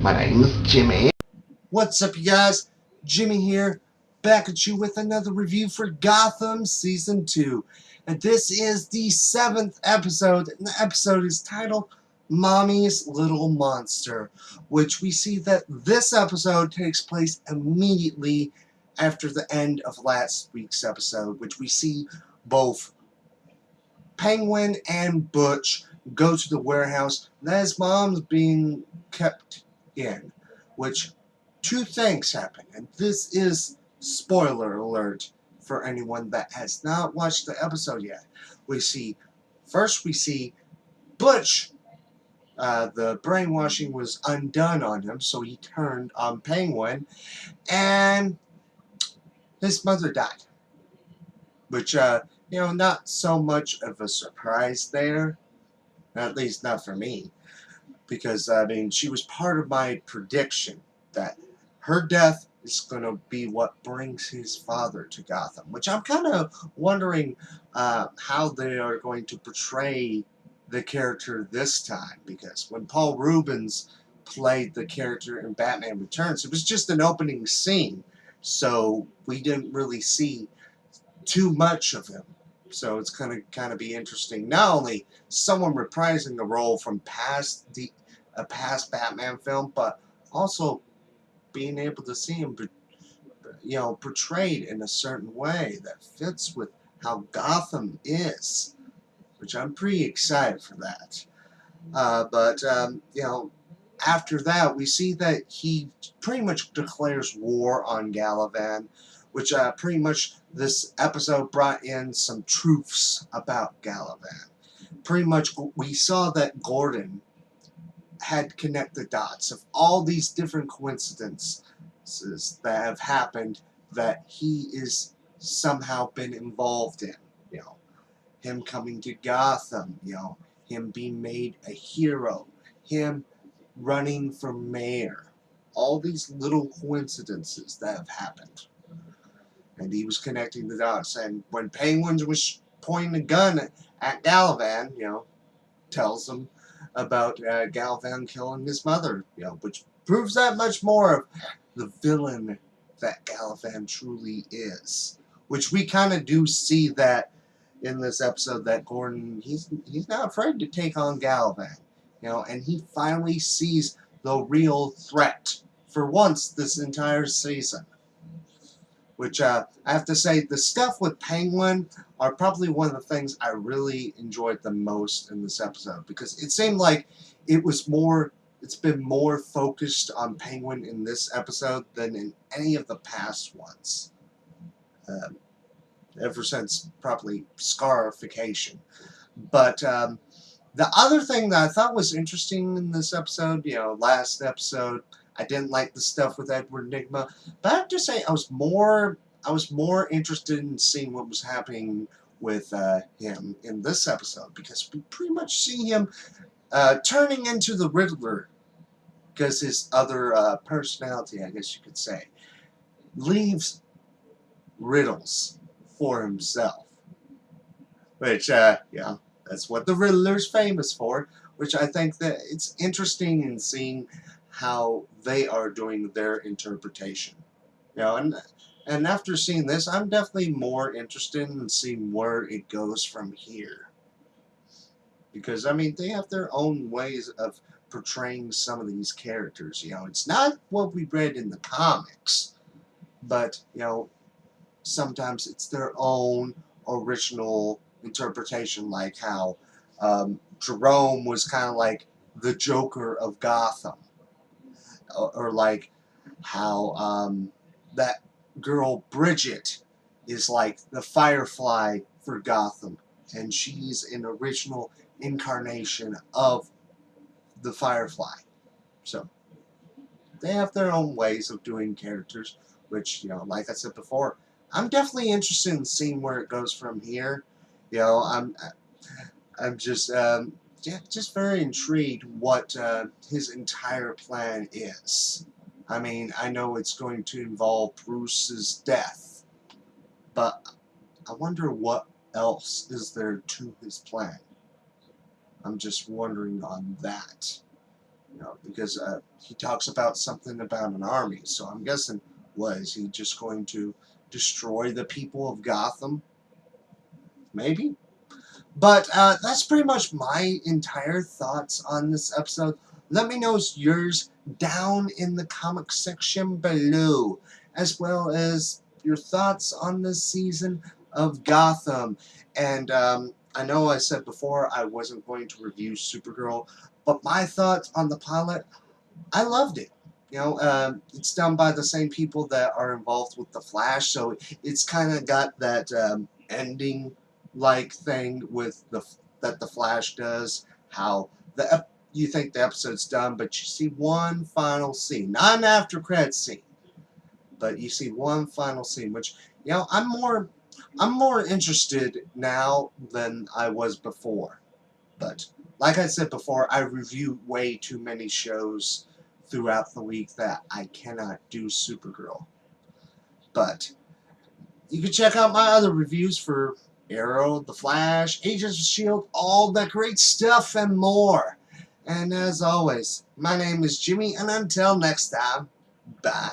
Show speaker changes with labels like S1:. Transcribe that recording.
S1: My name is Jimmy.
S2: What's up, you guys? Jimmy here, back at you with another review for Gotham Season 2. And this is the 7th episode, and the episode is titled Mommy's Little Monster, which we see that this episode takes place immediately after the end of last week's episode, which we see both Penguin and Butch go to the warehouse that his mom's being kept in, which two things happen, and this is spoiler alert for anyone that has not watched the episode yet. First we see Butch, the brainwashing was undone on him, so he turned on Penguin, and his mother died, which, not so much of a surprise there, at least not for me. Because, she was part of my prediction that her death is going to be what brings his father to Gotham, which I'm kind of wondering how they are going to portray the character this time, because when Paul Rubens played the character in Batman Returns, it was just an opening scene, so we didn't really see too much of him. So it's going to kind of be interesting. Not only someone reprising the role from a past Batman film, but also being able to see him, portrayed in a certain way that fits with how Gotham is, which I'm pretty excited for that. But after that, we see that he pretty much declares war on Galavan, which pretty much this episode brought in some truths about Galavan. Pretty much we saw that Gordon had connected dots of all these different coincidences that have happened that he is somehow been involved in. Him coming to Gotham, him being made a hero, him running for mayor. All these little coincidences that have happened. And he was connecting the dots. And when Penguin was pointing a gun at Galavan, tells him about Galavan killing his mother, which proves that much more of the villain that Galavan truly is. Which we kind of do see that in this episode, that Gordon, he's not afraid to take on Galavan, and he finally sees the real threat for once this entire season. Which I have to say, the stuff with Penguin are probably one of the things I really enjoyed the most in this episode, because it seemed like it's been more focused on Penguin in this episode than in any of the past ones. Ever since probably Scarification. But the other thing that I thought was interesting in this episode, last episode, I didn't like the stuff with Edward Nigma, but I have to say I was more interested in seeing what was happening with him in this episode, because we pretty much see him turning into the Riddler, because his other personality, I guess you could say, leaves riddles for himself, which that's what the Riddler's famous for, which I think that it's interesting in seeing how they are doing their interpretation. And after seeing this, I'm definitely more interested in seeing where it goes from here. Because, they have their own ways of portraying some of these characters. It's not what we read in the comics, but, sometimes it's their own original interpretation, like how Jerome was kind of like the Joker of Gotham, or like how that girl Bridget is like the Firefly for Gotham, and she's an original incarnation of the Firefly. So they have their own ways of doing characters, which, like I said before, I'm definitely interested in seeing where it goes from here. I'm just just very intrigued what his entire plan is. I know it's going to involve Bruce's death, but I wonder what else is there to his plan. I'm just wondering on that. because he talks about something about an army. So I'm guessing, was he just going to destroy the people of Gotham? Maybe. But that's pretty much my entire thoughts on this episode. Let me know yours down in the comment section below, as well as your thoughts on this season of Gotham. And I know I said before I wasn't going to review Supergirl, but my thoughts on the pilot, I loved it. It's done by the same people that are involved with The Flash, so it's kind of got that ending like thing with the Flash does. How you think the episode's done, but you see one final scene, not an after credit scene, but you see one final scene, which I'm more interested now than I was before. But like I said before, I review way too many shows throughout the week that I cannot do Supergirl. But you can check out my other reviews for Arrow, The Flash, Agents of S.H.I.E.L.D., all that great stuff and more. And as always, my name is Jimmy, and until next time, bye.